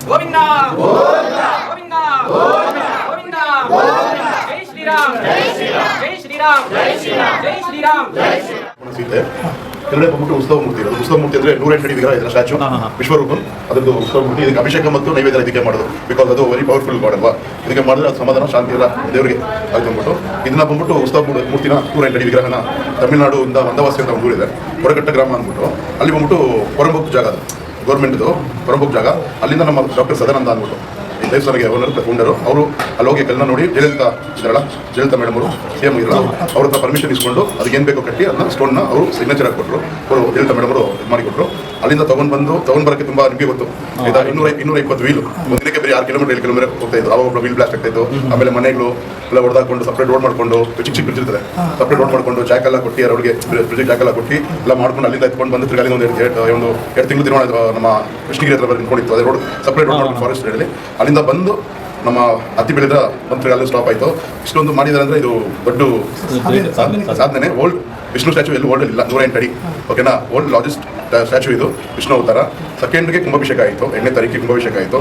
ಗೋವಿಂದ ಗೋವಿಂದ ಗೋವಿಂದ ಜೈ ಶ್ರೀರಾಮ್ ಜೈ ಶ್ರೀರಾಮ್ ಜೈ ಶ್ರೀರಾಮ್ ಜೈ ಶ್ರೀರಾಮ್ ಜೈ ಶ್ರೀರಾಮ್ ಜೈ ಶ್ರೀರಾಮ್. ಕೆಳಗಡೆ ಬಂದ್ಬಿಟ್ಟು ಉತ್ಸವ ಮೂರ್ತಿ ಇರೋದು. ಉತ್ಸವ ಮೂರ್ತಿ ಅಂದ್ರೆ 108 ಅಡಿ ವಿಗ್ರಹ ಇದರ ಸ್ಟ್ಯಾಚು ವಿಶ್ವರೂಪಂ. ಅದರದ್ದು ಉತ್ಸವ ಮೂರ್ತಿ. ಇದಕ್ಕೆ ಅಭಿಷೇಕ ಮತ್ತು ನೈವೇದ್ಯ ಇದಕ್ಕೆ ಮಾಡೋದು. ಬಿಕಾಸ್ ಅದು ವೆರಿ ಪವರ್ಫುಲ್ ಗಾಡ್ ಅಲ್ವಾ. ಇದಕ್ಕೆ ಮಾಡಿದ್ರೆ ಅದು ಸಮಾಧಾನ ಶಾಂತಿ ಎಲ್ಲ ದೇವರಿಗೆ ಆಯ್ತು ಅಂದ್ಬಿಟ್ಟು ಇದನ್ನ ಬಂದ್ಬಿಟ್ಟು ಉತ್ಸವ ಮೂರ್ತಿನ 108 ಅಡಿ ವಿಗ್ರಹನ ತಮಿಳುನಾಡಿಂದ ಮಂದವಾಸಿ ಅಂತ ಒಂದು ಊರಿದೆ, ಹೊರಗಟ್ಟ ಗ್ರಾಮ ಅಂದ್ಬಿಟ್ಟು ಅಲ್ಲಿ ಬಂದ್ಬಿಟ್ಟು ಹೊರಬುಕ್ ಜಾಗ, ಅದು ಗೌರ್ಮೆಂಟ್ದು ಹೊರಬುಕ್ ಜಾಗ. ಅಲ್ಲಿಂದ ನಮ್ಮ ಡಾಕ್ಟರ್ ಸದಾನಂದ ಅಂದ್ಬಿಟ್ಟು ದೇವಸ್ಥಾನಕ್ಕೆ ಓನರ್ ತಗೊಂಡರು. ಅವರು ಅಲ್ಲಿ ಹೋಗಿ ಕಲ್ಲನ್ನ ನೋಡಿ ಜಯಲಲಿತಾ ಮೇಡಮ್ ಅವರು ಸಿಎಂ ಇರಲ್ಲ, ಅವ್ರ ಹತ್ರ ಪರ್ಮಿಷನ್ ಇಸ್ಕೊಂಡು ಅದಕ್ಕೆ ಏನು ಬೇಕೋ ಕಟ್ಟಿ ಅದನ್ನ ಸ್ಟೋನ್ನ ಅವರು ಸಿಗ್ನೇಚರ್ ಹಾಕಿಕೊಟ್ರು. ಅವರು ಜಯಲಲಿತಾ ಮೇಡಮ್ ಅವರು ಇದು ಮಾಡಿಕೊಟ್ರು. ಅಲ್ಲಿಂದ ತಗೊಂಡು ಬರೋಕ್ಕೆ ತುಂಬ ನಿಮಗೆ ಗೊತ್ತು, 220 ವೀಲು ಒಂದಿನಕ್ಕೆ ಬರೀ 6 ಕಿಲೋಮೀಟರ್ 7 ಕಿಲೋಮೀಟರ್ ಹೋಗ್ತಾ ಇದ್ದು. ಅವಾಗ ವೀಲ್ ಬ್ಲಾಸ್ಟ್ ಆಗ್ತಾ ಇತ್ತು. ಆಮೇಲೆ ಮನೆಗಳು ಎಲ್ಲ ಹೊಡೆದಾಕೊಂಡು ಸಪ್ರೇಟ್ ರೋಡ್ ಮಾಡ್ಕೊಂಡು ಚಿಕ್ಕ ಬ್ರಿಡ್ಜ್ ಇರ್ತದೆ, ಸಪ್ರೇಟ್ ರೋಡ್ ಮಾಡ್ಕೊಂಡು ಜಾಕ್ ಎಲ್ಲ ಕೊಟ್ಟು ಅವ್ರಿಗೆ ಬ್ರಿಡ್ಜ್ ಜಾಕ್ ಎಲ್ಲ ಕೊಟ್ಟು ಎಲ್ಲ ಮಾಡ್ಕೊಂಡು ಅಲ್ಲಿಂದ ಎತ್ಕೊಂಡು ಬಂದು ತಿರ್ಗಿ ಒಂದು 2 ತಿಂಗಳು ತಿರುವಣ ನಮ್ಮ ಕೃಷ್ಣಗಿರಿ ಹತ್ರ ನಿಂತ್ಕೊಂಡಿತ್ತು. ಅದೇ ರೋಡ್ ಸಪ್ರೇಟ್ ರೋಡ್ ಮಾಡ್ಕೊಂಡು ಫಾರೆಸ್ಟ್ ಹೇಳಿ ಅಲ್ಲಿಂದ ಬಂದು ನಮ್ಮ ಹತ್ತಿ ಬೆಳೆದ ಮಂತ್ರಿ ಅಲ್ಲಿ ಸ್ಟಾಪ್ ಆಯಿತು. ಇಷ್ಟೊಂದು ಮಾಡಿದ್ದಾರೆ ಅಂದರೆ ಇದು ದೊಡ್ಡ ಸಾಧನೆ. ಓಲ್ಡ್ ವಿಷ್ಣು ಸ್ಟ್ಯಾಚು ಎಲ್ಲಿ ಓಲ್ಡ್ ಇಲ್ಲ, 108 ಅಡಿ. ಓಕೆನಾ, ಓಲ್ಡ್ ಲಾರ್ಜೆಸ್ಟ್ ಸ್ಟ್ಯಾಚು ಇದು ವಿಷ್ಣು ಅವತಾರ. ಸೆಕೆಂಡ್ಗೆ ಕುಂಭಾಭಿಷೇಕ ಆಯಿತು, 8ನೇ ತಾರೀಕಿಗೆ ಕುಂಭಾಭಿಷೇಕ ಆಯಿತು.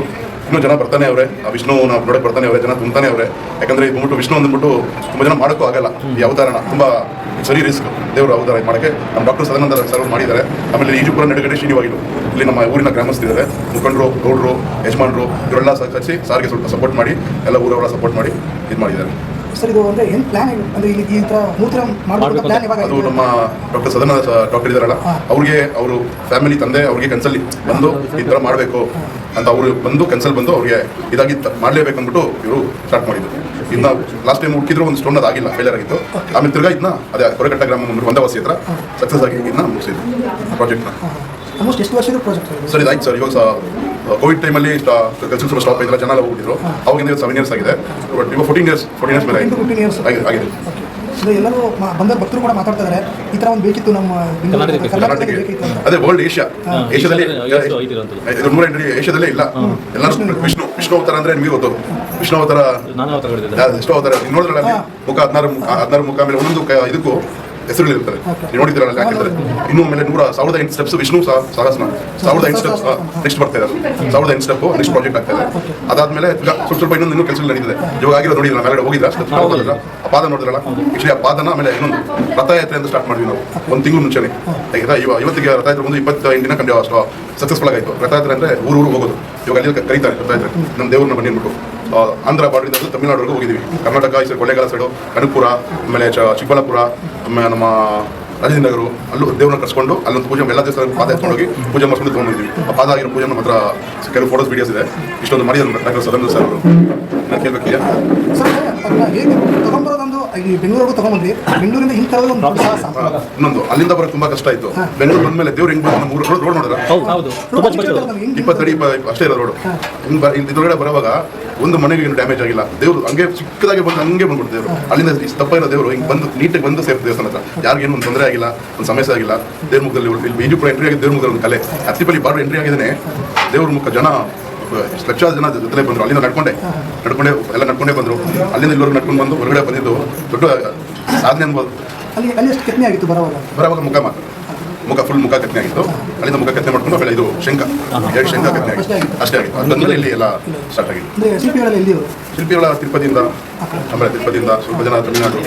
ಇನ್ನೂ ಜನ ಬರ್ತಾನೆ ಅವರೇ, ಆ ವಿಷ್ಣುನ ನೋಡಕ್ಕೆ ಬರ್ತಾನೆ ಅವರೇ, ಜನ ತುಂಬ್ತಾನೆ ಅವರೇ. ಯಾಕಂದರೆ ಇದು ಬಂದ್ಬಿಟ್ಟು ವಿಷ್ಣು ಅಂದ್ಬಿಟ್ಟು ತುಂಬ ಜನ ಮಾಡೋಕ್ಕೂ ಆಗಲ್ಲ ಈ ಅವತಾರನ. ತುಂಬ ಸರಿ ರಿಸ್ಕ್ ದೇವರು ಅವತಾರ ಮಾಡೋಕ್ಕೆ. ನಮ್ಮ ಡಾಕ್ಟರ್ ಸದಾನಂದ ಸರ್ ಮಾಡಿದ್ದಾರೆ. ಆಮೇಲೆ ಈಜುಪುರ ನಡುಗಡೆ ಶ್ರೀನಿವಾಗಿಲು ಇಲ್ಲಿ ನಮ್ಮ ಊರಿನ ಗ್ರಾಮಸ್ಥರಿದ್ದಾರೆ, ಮುಖಂಡರು, ಗೌಡರು, ಯಜಮಾನರು ಇವರೆಲ್ಲ ಕಳಿಸಿ ಸಾರಿಗೆ ಸ್ವಲ್ಪ ಸಪೋರ್ಟ್ ಮಾಡಿ, ಎಲ್ಲ ಊರವರ ಸಪೋರ್ಟ್ ಮಾಡಿ ಇದು ಮಾಡಿದ್ದಾರೆ. ಸರ್ ಇದು ಅಂದರೆ ಏನು ಪ್ಲಾನ್ ಅಂದರೆ ಇಲ್ಲಿ ಈ ಥರ ಮೂರ್ತಿ ಮಾಡಬೇಕು ಪ್ಲಾನ್ ಯಾವಾಗ? ಅದು ನಮ್ಮ ಡಾಕ್ಟರ್ ಸದಾನಂದ ಡಾಕ್ಟರ್ ಇದ್ದಾರಲ್ಲ, ಅವ್ರಿಗೆ ಅವರು ಫ್ಯಾಮಿಲಿ ತಂದೆ ಅವ್ರಿಗೆ ಕನ್ಸಲ್ಲಿ ಬಂದು ಈ ಥರ ಮಾಡಬೇಕು ಅಂತ ಅವರು ಬಂದು ಕನ್ಸಲ್ ಬಂದು ಅವ್ರಿಗೆ ಇದಾಗಿ ಮಾಡಲೇಬೇಕು ಅಂದ್ಬಿಟ್ಟು ಇವರು ಸ್ಟಾರ್ಟ್ ಮಾಡಿದ್ರು. ಇನ್ನು ಲಾಸ್ಟ್ ಟೈಮ್ ಹುಡುಕಿದ್ರು ಒಂದು ಸ್ಟೋನ್ ಆಗಿಲ್ಲ, ಫೇಲಿಯರ್ ಆಗಿತ್ತು. ಆಮೇಲೆ ತಿರ್ಗಾ ಇದನ್ನ ಅದೇ ಹೊರಗಟ್ಟ ಗ್ರಾಮ ಮಂದವಾಸಿ ಹತ್ರ ಸಕ್ಸಸ್ ಆಗಿ ಇದನ್ನ ಮುಗಿಸಿದ್ರು ಪ್ರಾಜೆಕ್ಟ್ನ. ಆಲ್ಮೋಸ್ಟ್ ಎಷ್ಟು ವರ್ಷದ ಪ್ರಾಜೆಕ್ಟ್ ಸರ್ ಇದಾಯ್ತು ಸರ್. ಇವಾಗ ಕೋವಿಡ್ ಟೈಮಲ್ಲಿ ಕೆಲಸ ಸ್ವಲ್ಪ ಸ್ಟಾಪ್ ಆಯಿಲ್ಲ, ಜನ ಎಲ್ಲ ಹೋಗಿದ್ರು. ಅವಾಗಿಂದ 7 ಇಯರ್ಸ್ ಆಗಿದೆ. ಬಟ್ ಇವಾಗ 14 ಇಯರ್ಸ್ ಮೇಲೆ ಆಗಿದೆ. ಎಲ್ಲರೂ ಬಂದ ಭಕ್ತರು ಕೂಡ ಮಾತಾಡ್ತಾ ಇದ್ದಾರೆ, ಈ ಥರ ಒಂದು ಬೇಕಿತ್ತು ನಮ್ಮ ಕರ್ನಾಟಕಕ್ಕೆ ಬೇಕಿತ್ತು. ಅದೇ ವರ್ಲ್ಡ್ ಏಷ್ಯಾದಲ್ಲಿ 108 ಏಷ್ಯಾದಲ್ಲೇ ಇಲ್ಲ. ಎಲ್ಲರೂ ವಿಷ್ಣು ಅವತಾರ ಅಂದ್ರೆ ನಿಮಗೆ ಗೊತ್ತು. ವಿಷ್ಣು ಅವತಾರ ಎಷ್ಟೋ ಅವತಾರ ನೋಡಿದ್ರಲ್ಲ, ಮುಖ 16 ಮುಖ ಮೇಲೆ ಒಂದೊಂದು ಇದಕ್ಕೂ ಹೆಸರುಗಳಿರ್ತದೆ. ನೀವು ನೋಡಿದ್ರಲ್ಲ, ಯಾಕಂದ್ರೆ ಇನ್ನೂ ಮೇಲೆ 1,008 ಸ್ಟೆಪ್ಸ್ ವಿಷ್ಣು ಸಹಸ್ರ 1,008 ಸ್ಟೆಪ್ಸ್ ನೆಕ್ಸ್ಟ್ ಬರ್ತಾ ಇದೆ. 1,008 ಸ್ಟೆಪ್ ನೆಕ್ಸ್ಟ್ ಪ್ರಾಜೆಕ್ಟ್ ಆಗ್ತಾ ಇದೆ. ಅದಾದ್ಮೇಲೆ ಸ್ವಲ್ಪ ಇನ್ನೂ ಕೆಲಸ ನಡೀತಿದೆ. ಇವಾಗ ಆಗಿರೋ ನೋಡಿದ್ರೆ ಮೇಲೆ ಹೋಗಿದ್ರ ಸ್ಟೆಪ್ಸ್ ನೋಡಿದ್ರ ಆ ಪಾದ ನೋಡಿದ್ರಲ್ಲ, ಆಕ್ಚುಲಿ ಆ ಪಾದನ ಆಮೇಲೆ ಇನ್ನೊಂದು ರಥಯಾತ್ರೆ ಅಂತ ಸ್ಟಾರ್ಟ್ ಮಾಡಿದ್ವಿ ನಾವು 1 ತಿಂಗಳು ಮುಂಚೆನೆ. ಇವತ್ತಿಗೆ ರಥಯಾತ್ರೆ ಒಂದು 28 ದಿನ ಕಂಡು ಅಷ್ಟು ಸಕ್ಸಸ್ಫುಲ್ ಆಗಾಯ್ತು. ರಥಯಾತ್ರೆ ಅಂದ್ರೆ ಊರು ಹೋಗೋದು. ಇವಾಗ ಅಲ್ಲಿ ಕರೀತಾರೆ ರಥಯಾತ್ರೆ, ನಮ್ಮ ದೇವ್ರನ್ನ ಬನ್ನಿ ಅಂದ್ಬಿಟ್ಟು. ಆಂಧ್ರ ಬಾರ್ಡ್ರಿಂದ ತಮಿಳುನಾಡಿವರೆಗೂ ಹೋಗಿದ್ದೀವಿ. ಕರ್ನಾಟಕ ಈ ಸೈಡ್ ಕೊಳ್ಳೇಗಾಲ ಸೈಡು, ಕನಕಪುರ, ಆಮೇಲೆ ಚಿಕ್ಕಬಳ್ಳಾಪುರ, ಆಮೇಲೆ ನಮ್ಮ ರಾಜೇಂದ್ರನಗರು, ಅಲ್ಲೂ ದೇವ್ರನ್ನ ಕರ್ಸ್ಕೊಂಡು ಅಲ್ಲೊಂದು ಪೂಜೆ ಎಲ್ಲ ದೇವಸ್ಥಾನ ಪಾದ ಎತ್ಕೊಂಡೋಗಿ ಪೂಜೆ ಮಾಡ್ಕೊಂಡು ತೊಗೊಂಡಿದ್ವಿ. ಆ ಪಾದ ಆಗಿರೋ ಪೂಜೆ ನಮ್ಮ ಹತ್ರ ಕೆಲವು ಫೋಟೋಸ್ ವಿಡಿಯೋಸ್ ಇದೆ. ಇಷ್ಟೊಂದು ಮಾಡಿದ್ರು ಡಾಕ್ಟರ್ ಸದಾನಂದ ಸರ್ ಅವರು. ಕೇಳಬೇಕಿಲ್ಲ ಸರ್, ಹೇಗೆ ತಗೊಂಡ್ಬರೋದೊಂದು ಇಲ್ಲಿ ಬೆಂಗಳೂರಿಗೂ ತಗೊಂಡ್ಬಂದ್ರಿ, ಬೆಂಗಳೂರಿಂದ ಹಿಂಗೆ ತರೋದು ಒಂದು ಸಾಹಸ. ಇನ್ನೊಂದು ಅಲ್ಲಿಂದ ಬರೋಕ್ಕೆ ತುಂಬ ಕಷ್ಟ ಆಯಿತು. ಬೆಂಗಳೂರು ಬಂದಮೇಲೆ ದೇವ್ರು ಹಿಂಗೆ ಬಂದು 3 ರೋಡ್ ನೋಡಿದ್ರೆ 20 ಅಡಿ ಅಷ್ಟೇ ಇರೋ ರೋಡು. ಇದ್ರೊಳಗಡೆ ಬರುವಾಗ ಒಂದು ಮನೆಗೆ ಏನು ಡ್ಯಾಮೇಜ್ ಆಗಿಲ್ಲ. ದೇವರು ಹಂಗೆ ಚಿಕ್ಕದಾಗಿ ಬಂದು ಹಂಗೆ ಬಂದ್ಬಿಟ್ಟು ದೇವರು ಅಲ್ಲಿಂದ ತಪ್ಪ ಇರೋ ದೇವರು ಹಿಂಗೆ ಬಂದು ನೀಟಾಗಿ ಬಂದು ಸೇರ್ತು ದೇವಸ್ಥಾನ ಹತ್ರ. ಯಾರಿಗೇನು ಒಂದು ತೊಂದರೆ ಆಗಿಲ್ಲ, ಒಂದು ಸಮಸ್ಯೆ ಆಗಿಲ್ಲ. ದೇವ್ರ ಮುಖದಲ್ಲಿ ಇಲ್ಲಿ ಈಜುಪುರ ಎಂಟ್ರಿ ಆಗಿ ದೇವ್ರ ಮುಖದಲ್ಲಿ ಒಂದು ಕಲೆ. ಹತ್ತಿಪಲ್ಲಿ ಬಾರ್ಡರ್ ಎಂಟ್ರಿ ಆಗಿದ್ದಾನೆ ದೇವ್ರ ಮುಖ. ಜನ ಲಕ್ಷಾದ ಜನ ಜೊತೆ ಬಂದರು. ಅಲ್ಲಿಂದ ನಡ್ಕೊಂಡೇ ಎಲ್ಲ ನಡ್ಕೊಂಡೇ ಬಂದರು. ಅಲ್ಲಿಂದ ಇಲ್ಲವರು ನಡ್ಕೊಂಡು ಬಂದು ಹೊರಗಡೆ ಬಂದಿದ್ದು ದೊಡ್ಡ ಸಾಧನೆ ಅನ್ಬೋದು. ಅಲ್ಲಿ ಎಷ್ಟು ಕೆತ್ತನೆ ಆಗಿತ್ತು ಬರೋವಾಗ ಮುಖ ಫುಲ್ ಮುಖ ಕೆತ್ತನೆ ಆಗಿತ್ತು. ಅಲ್ಲಿಂದ ಮುಖ ಕೆತ್ತನೆ ಮಾಡ್ಕೊಂಡು ಆಮೇಲೆ ಇದು ಶಂಖ ಕೆತ್ತನೆ ಆಗಿತ್ತು. ಅಷ್ಟೇ ಆಗಿತ್ತು. ಅದಾದ್ಮೇಲೆ ಇಲ್ಲಿ ಎಲ್ಲ ಸ್ಟಾರ್ಟ್ ಆಗಿತ್ತು. ಶಿಲ್ಪಿಗಳ ತಿರುಪತಿಯಿಂದ, ಆಮೇಲೆ ತಿರುಪತಿಯಿಂದ ಸ್ವಲ್ಪ ಜನ ತಮಿಳುನಾಡು,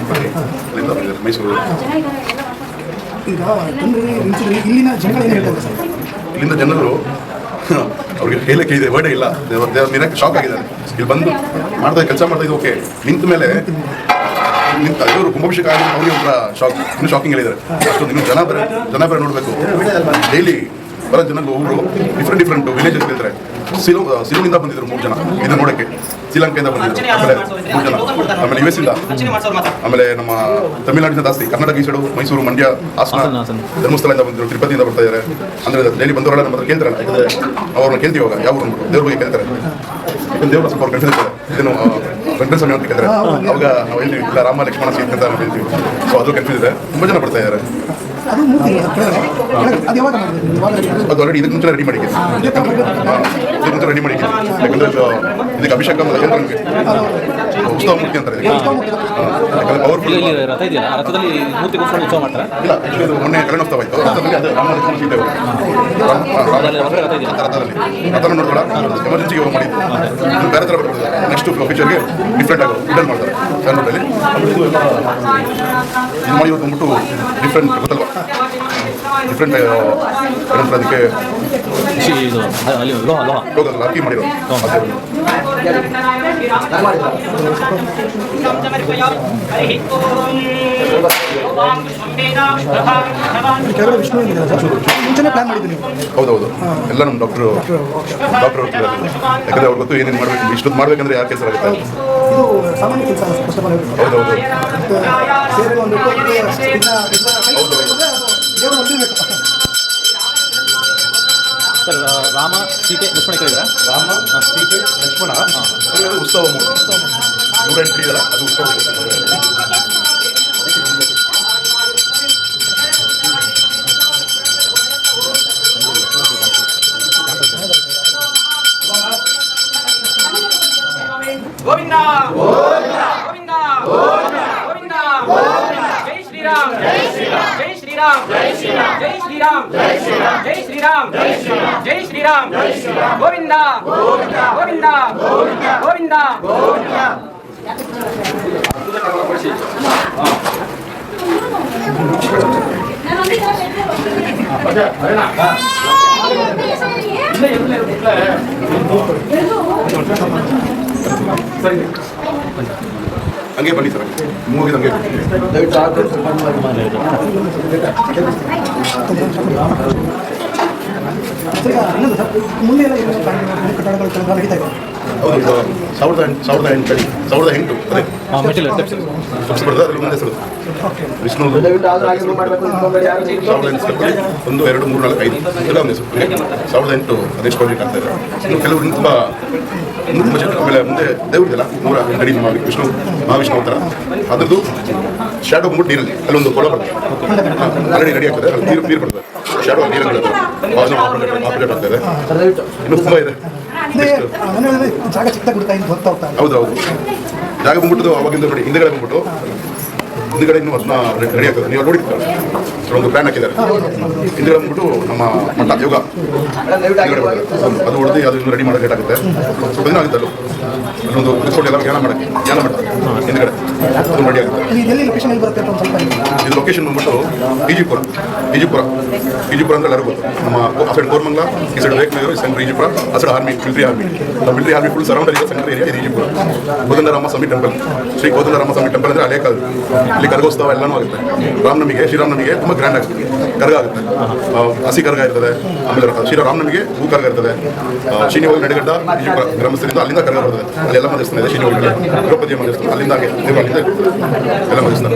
ಅಲ್ಲಿಂದ ಮೈಸೂರು. ಈಗ ಇಲ್ಲಿನ ಜನಗಳು ಏನು ಹೇಳ್ತಾರೆ ಸರ್? ಇಲ್ಲಿಂದ ಜನರು ಅವ್ರಿಗೆ ಹೇಳಕ್ಕೆ ಇದೆ ವರ್ಡೇ ಇಲ್ಲ. ದೇವ್ರ ಮಿರಾಕ್ ಶಾಕ್ ಆಗಿದ್ದಾರೆ. ಇಲ್ಲಿ ಬಂದು ಕೆಲಸ ಮಾಡ್ತಾ ಇದ್ದು ಓಕೆ, ನಿಂತ ಮೇಲೆ ಇವರು ಕುಂಭಾಭಿಷೇಕ ಆಗಿ ಅವ್ರಿಗೆ ಒಂಥರ ಶಾಕ್, ಇನ್ನೂ ಶಾಕಿಂಗ್ ಹೇಳಿದ್ದಾರೆ. ಅಷ್ಟೊಂದು ಇನ್ನೂ ಜನ ಬೇರೆ ನೋಡಬೇಕು. ಡೈಲಿ ಬರೋ ಜನಗಳು ಒಬ್ಬರು ಡಿಫ್ರೆಂಟ್ ವಿಲೇಜಸ್ ಇರ್ತಾರೆ. ಸಿಲೋನಿಂದ ಬಂದಿದ್ರು 3 ಜನ ಇದನ್ನು ನೋಡೋಕ್ಕೆ. ಶ್ರೀಲಂಕೆಯಿಂದ ಬಂದಿದ್ರು ಆಮೇಲೆ 3 ಜನ. ಆಮೇಲೆ US ಇಂದ, ಆಮೇಲೆ ನಮ್ಮ ತಮಿಳುನಾಡಿನ ಜಾಸ್ತಿ, ಕರ್ನಾಟಕ ಈ ಸೈಡು ಮೈಸೂರು, ಮಂಡ್ಯ, ಹಾಸನ, ಧರ್ಮಸ್ಥಳದಿಂದ ಬಂದಿದ್ರು, ತಿರುಪತಿಯಿಂದ ಬರ್ತಾ ಇದ್ದಾರೆ. ಅಂದರೆ ಡೈಲಿ ಬಂದವರೆಲ್ಲ ನಮ್ಮ ಹತ್ರ ಕೇಳ್ತಾರಲ್ಲ, ಯಾಕಂದರೆ ಅವ್ರನ್ನ ಕೇಳ್ತೀವಿ. ಇವಾಗ ಯಾವ ಊರು ದೇವ್ರ ಬಗ್ಗೆ ಕೇಳ್ತಾರೆ. ಯಾಕಂದ್ರೆ ದೇವ್ರ ಸ್ವಲ್ಪ ಅವ್ರು ಕನ್ಫ್ಯೂಸ್ ಇರ್ತಾರೆ. ಇದೇನು ವೆಂಕಟೇಶ್ವರ ಸ್ವಾಮಿ ಅಂತ ಕೇಳ್ತಾರೆ. ಅವಾಗ ನಾವು ಹೇಳ್ತೀವಿ ಇಲ್ಲ ರಾಮ ಲಕ್ಷ್ಮಣ ಸೀತೆ ಅಂತ ನಾವು ಹೇಳ್ತೀವಿ. ಸೊ ಅದು ಕನ್ಫ್ಯೂಸ್ ಇದೆ. ತುಂಬ ಜನ ಬರ್ತಾ ಇದ್ದಾರೆ. ಅದು ಆಲ್ರೆಡಿ ಇದಕ್ಕೆ ಮುಂಚೆ ರೆಡಿ ಮಾಡಿದ್ದೀನಿ. ಯಾಕಂದರೆ ಇದಕ್ಕೆ ಅಭಿಷೇಕ ನಮಗೆ ಉತ್ಸವ ಮೂರ್ತಿ ಅಂತಾರೆ ಪವರ್ಫುಲ್. ಇಲ್ಲಿ ರಥ ಇದೆಯಲ್ಲ, ರಥದಲ್ಲಿ ಮೂರ್ತಿ ಕೂತ್ಕೊಂಡು ಉತ್ಸವ ಮಾಡ್ತಾರೆ. ಇಲ್ಲ, ಆಕ್ಚುಲಿ ಅದು ಮೊನ್ನೆ ಕಲ್ಯಾಣೋತ್ಸವ ಆಯಿತು. ರಥದಲ್ಲಿ ಅದು ರಾಮ ಲಕ್ಷ್ಮಣ ಸೀತೆ ಅವರು ರಥದಲ್ಲಿ ರಥನ ನೋಡ್ಬೇಡ ಎಮರ್ಜೆನ್ಸಿಗೆ ಹೋಗಿ ಮಾಡಿದ್ದು. ಇದು ಬೇರೆ ಥರ ಬರ್ತದೆ. ನೆಕ್ಸ್ಟ್ ಫೀಚರ್ಗೆ ಡಿಫ್ರೆಂಟ್ ಆಗಿ ರಿಟರ್ನ್ ಮಾಡ್ತಾರೆ ಸ್ಯಾಂಡ್ವುಡಲ್ಲಿ. ಇದು ಮಾಡಿ ಬಂದ್ಬಿಟ್ಟು ಡಿಫ್ರೆಂಟ್ ಗೊತ್ತಲ್ವಾ, ಡಿಫ್ರೆಂಟ್ ಅದಕ್ಕೆ ಇದು ಅಲ್ಲಿ ಲೋಹ ಲೋಹ ಲೋಕದಲ್ಲಿ ಅಕ್ಕಿ ಮಾಡಿರೋದು. ಕೆಳಗಡೆ ವಿಷ್ಣು ಏನಿದೆ ಸರ್, ಮುಂಚೆನೇ ಪ್ಲಾನ್ ಮಾಡಿದ್ದು ನೀವು? ಹೌದೌದು, ಎಲ್ಲ ನಮ್ಮ ಡಾಕ್ಟರ್ ಹೋಗ್ತಿದ್ದಾರೆ. ಯಾಕಂದ್ರೆ ಅವ್ರು ಗೊತ್ತು ಏನೇನು ಮಾಡಬೇಕು, ಇಷ್ಟೊತ್ತು ಮಾಡ್ಬೇಕಂದ್ರೆ ಯಾರು ಕೆಲಸ ಆಗುತ್ತೆ. ಇದು ಸಾಮಾನ್ಯ ಕೆಲಸ ಫಸ್ಟ್ ಆಫ್ ಆಲ್. ಹೌದೌದು ಸೇವೆ ಒಂದು ದೇವರು ಹೊಂದಿರಬೇಕು. ಸರ್, ರಾಮ ಸೀತೆ ಲಕ್ಷ್ಮಣ ಕೇಳಿದ್ರಾ? ರಾಮ ಸೀತೆ ಲಕ್ಷ್ಮಣ ಉತ್ಸವ ಮೂರ್ತಿ 108 ಇದೆಯಲ್ಲ, ಅದು ಉತ್ಸವ ಮೂರ್ತಿ. ಗೋವಿಂದ ಗೋವಿಂದ ಗೋವಿಂದ ಜೈ ಶ್ರೀರಾಮ್ ಜೈ ಶ್ರೀರಾಮ್ ಜೈ ಶ್ರೀರಾಮ್ ಜೈ ಶ್ರೀರಾಮ್ ಜೈ ಶ್ರೀರಾಮ್ ಜೈ ಶ್ರೀರಾಮ್ ಜೈ ಶ್ರೀರಾಮ್ ಗೋವಿಂದ ಗೋವಿಂದ ಗೋವಿಂದ ಹಂಗೆ ಬನ್ನಿ ಸರ್, ಮೂಗಿದ ಹಂಗೆ ಇನ್ನೊಂದು ಸರ್, ಮುಂದೆ ಎಲ್ಲ ಕಟ್ಟಡಗಳು ಕೆಲಸ ನಡೀತಾ ಇದೆ. ಹೌದು. ಇದು 1008 ಅದೇ ಮೆಟೀರಿಯಲ್ ಸ್ಟೆಪ್ಸ್ ಸ್ಟೆಪ್ಸ್ ಬರ್ತದೆ. ಅದ್ರ ಮುಂದೆ ಹೆಸರು ವಿಷ್ಣು 1008 ಸ್ಟೆಪ್ಪಲ್ಲಿ 1, 2, 3, 4, 5 ಎಲ್ಲ ಒಂದು ಹೆಸರು. 1008 ಅದೆಷ್ಟು ಪ್ರಾಜೆಕ್ಟ್ ಆಗ್ತಾ ಇದೆ. ಇನ್ನು ಕೆಲವರು ತುಂಬ ಚೆಂದ. ಆಮೇಲೆ ಮುಂದೆ ದೇವ್ರದೆಲ್ಲ 108 ಅಡಿ ಮಹಾವಿಷ್ಣು ಅವತಾರ. ಅದ್ರದ್ದು ಶ್ಯಾಡೋ ಬಂದ್ಬಿಟ್ಟು ನೀರಲ್ಲಿ ಅಲ್ಲೊಂದು ಕೊಳ ಬರ್ತದೆ, ಆಲ್ರೆಡಿ ರೆಡಿ ಆಗ್ತದೆ. ಅಲ್ಲಿ ನೀರು ಬರ್ತದೆ, ಶ್ಯಾಡೋ ನೀರಲ್ಲಿ ಆಪರೇಟ್ ಆಗ್ತದೆ. ಇನ್ನೂ ತುಂಬ ಇದೆ. ಮನೆಯಲ್ಲಿ ಜಾಗ ಚಿಕ್ಕದಾಗಿ ಬಿಡ್ತಾ ಇದ್ದು ಹೋಗ್ತಾ ಹೋಗ್ತಾ ಹೌದು ಜಾಗ ಬಂದ್ಬಿಟ್ಟು ಅವಾಗಿಂದ ನೋಡಿ ಹಿಂದೆಗಡೆ ಬಂದ್ಬಿಟ್ಟು ಹಿಂದೆಗಡೆ ಇನ್ನೂ ಅದನ್ನ ರೆಡಿ ಆಗ್ತದೆ. ನೀವು ನೋಡಿರ್ತಾರೆ ಒಂದು ಪ್ಲಾನ್ ಹಾಕಿದ್ದಾರೆ. ಹಿಂದೆಗಡೆ ಬಂದ್ಬಿಟ್ಟು ನಮ್ಮ ಮಠ ಯೋಗ ಹಿಂದೆಗಡೆ ಬರ್ತದೆ. ಅದು ಹೊಡೆದು ಅದು ಇನ್ನೂ ರೆಡಿ ಮಾಡೋಕೆ ಆಗುತ್ತೆ. ಸ್ವಲ್ಪ ದಿನ ಆಗುತ್ತೆ. ಅಲ್ಲೊಂದು ರಿಸೋರ್ಟ್ ಎಲ್ಲ ಜ್ಞಾನ ಮಠ ಹಿಂದೆಗಡೆ ಅದು ರೆಡಿ ಆಗುತ್ತೆ. ಇದು ಎಲ್ಲಿ ಲೊಕೇಶನ್ ಎಲ್ಲಿ ಬರುತ್ತೆ ಅಂತ ಒಂದು ಸ್ವಲ್ಪ ಹೇಳಿ. ಇದು ಲೊಕೇಶನ್ ಬಂದ್ಬಿಟ್ಟು ಈಜಿಪುರ ಅಂದ್ರೆ ಎಲ್ಲರಿಗೂ ಗೊತ್ತು. ನಮ್ಮ ಆ ಸೈಡ್ ಕೋರ್ಮಂಗ್ಲ, ಈ ಸೈಡ್ ವೇಕ್ನಗರ, ಈ ಸೈಡ್ ಈಜಿಪುರ, ಆ side military army full surround ಇದೆ. ಸೆಂಟ್ರಲ್ ಏರಿಯಾ ಇದು ಈಜಿಪುರ. ಕೋದಂಡರಾಮ ಸ್ವಾಮಿ ಟೆಂಪಲ್, ಶ್ರೀ ಕೋದಂಡರಾಮ ಸ್ವಾಮಿ ಟೆಂಪಲ್ ಅಂದರೆ ಅಲ್ಲೇ ಕಾಲ ಇಲ್ಲಿ ಕರಗೋತ್ಸವ ಎಲ್ಲನೂ ಆಗುತ್ತೆ. ಶ್ರೀರಾಮನಮಿಗೆ ತುಂಬ ಗ್ರ್ಯಾಂಡ್ ಆಗುತ್ತೆ. ಕರಗ ಆಗುತ್ತೆ, ಹಸಿ ಕರಗ ಇರ್ತದೆ. ಆಮೇಲೆ ಶ್ರೀರಾಮನಮಿಗೆ ಭೂ ಕರಗ ಇರ್ತದೆ. ಶ್ರೀನಿವಾಸ ನಡಿಗಡ್ಡ ಈಜಿಪುರ ಗ್ರಾಮಸ್ಥರಿಂದ ಅಲ್ಲಿಂದ ಕರಗ ಬರ್ತದೆ. ಅಲ್ಲಿ ಎಲ್ಲ ದೇವಸ್ಥಾನ ಇದೆ. ಶ್ರೀನಿವಾಸ ದ್ರೌಪದಿ ದೇವಸ್ಥಾನ ಅಲ್ಲಿಂದ ಎಲ್ಲ ದೇವಸ್ಥಾನ.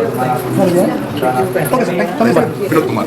Okay sir, thank you. Vinod Kumar.